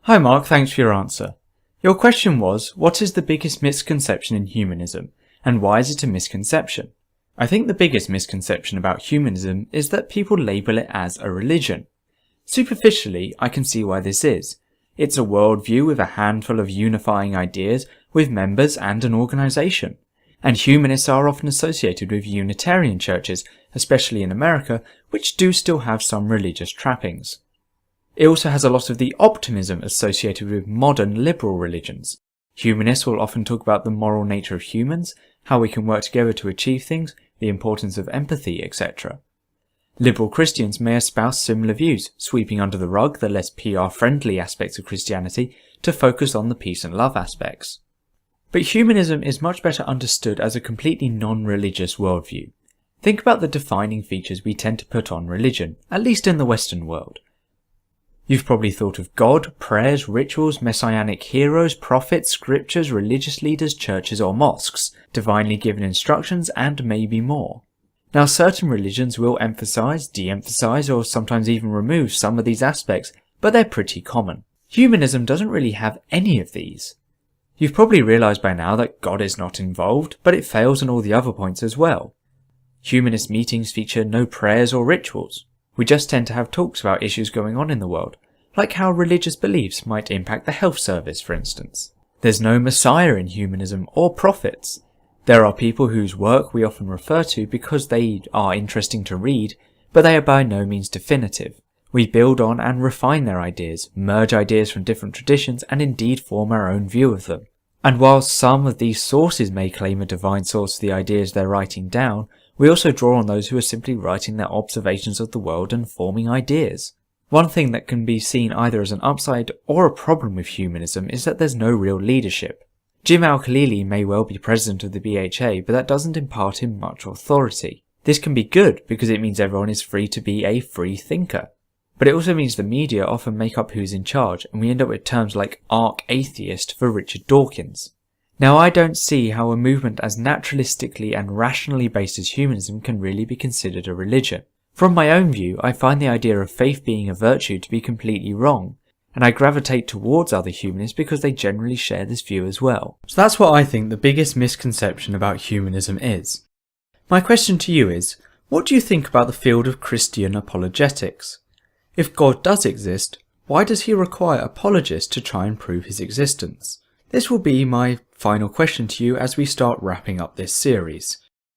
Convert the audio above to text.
Hi Mark, thanks for your answer. Your question was, what is the biggest misconception in humanism, and why is it a misconception? I think the biggest misconception about humanism is that people label it as a religion. Superficially, I can see why this is. It's a worldview with a handful of unifying ideas, with members and an organisation. And humanists are often associated with Unitarian churches, especially in America, which do still have some religious trappings. It also has a lot of the optimism associated with modern liberal religions. Humanists will often talk about the moral nature of humans, how we can work together to achieve things, the importance of empathy, etc. Liberal Christians may espouse similar views, sweeping under the rug the less PR-friendly aspects of Christianity to focus on the peace and love aspects. But humanism is much better understood as a completely non-religious worldview. Think about the defining features we tend to put on religion, at least in the Western world. You've probably thought of God, prayers, rituals, messianic heroes, prophets, scriptures, religious leaders, churches or mosques, divinely given instructions, and maybe more. Now certain religions will emphasize, de-emphasize, or sometimes even remove some of these aspects, but they're pretty common. Humanism doesn't really have any of these. You've probably realised by now that God is not involved, but it fails on all the other points as well. Humanist meetings feature no prayers or rituals. We just tend to have talks about issues going on in the world, like how religious beliefs might impact the health service, for instance. There's no messiah in humanism or prophets. There are people whose work we often refer to because they are interesting to read, but they are by no means definitive. We build on and refine their ideas, merge ideas from different traditions, and indeed form our own view of them. And while some of these sources may claim a divine source for the ideas they're writing down, we also draw on those who are simply writing their observations of the world and forming ideas. One thing that can be seen either as an upside or a problem with humanism is that there's no real leadership. Jim Al-Khalili may well be president of the BHA, but that doesn't impart him much authority. This can be good because it means everyone is free to be a free thinker. But it also means the media often make up who's in charge, and we end up with terms like arch-atheist for Richard Dawkins. Now I don't see how a movement as naturalistically and rationally based as humanism can really be considered a religion. From my own view, I find the idea of faith being a virtue to be completely wrong, and I gravitate towards other humanists because they generally share this view as well. So that's what I think the biggest misconception about humanism is. My question to you is, what do you think about the field of Christian apologetics? If God does exist, why does he require apologists to try and prove his existence? This will be my final question to you as we start wrapping up this series.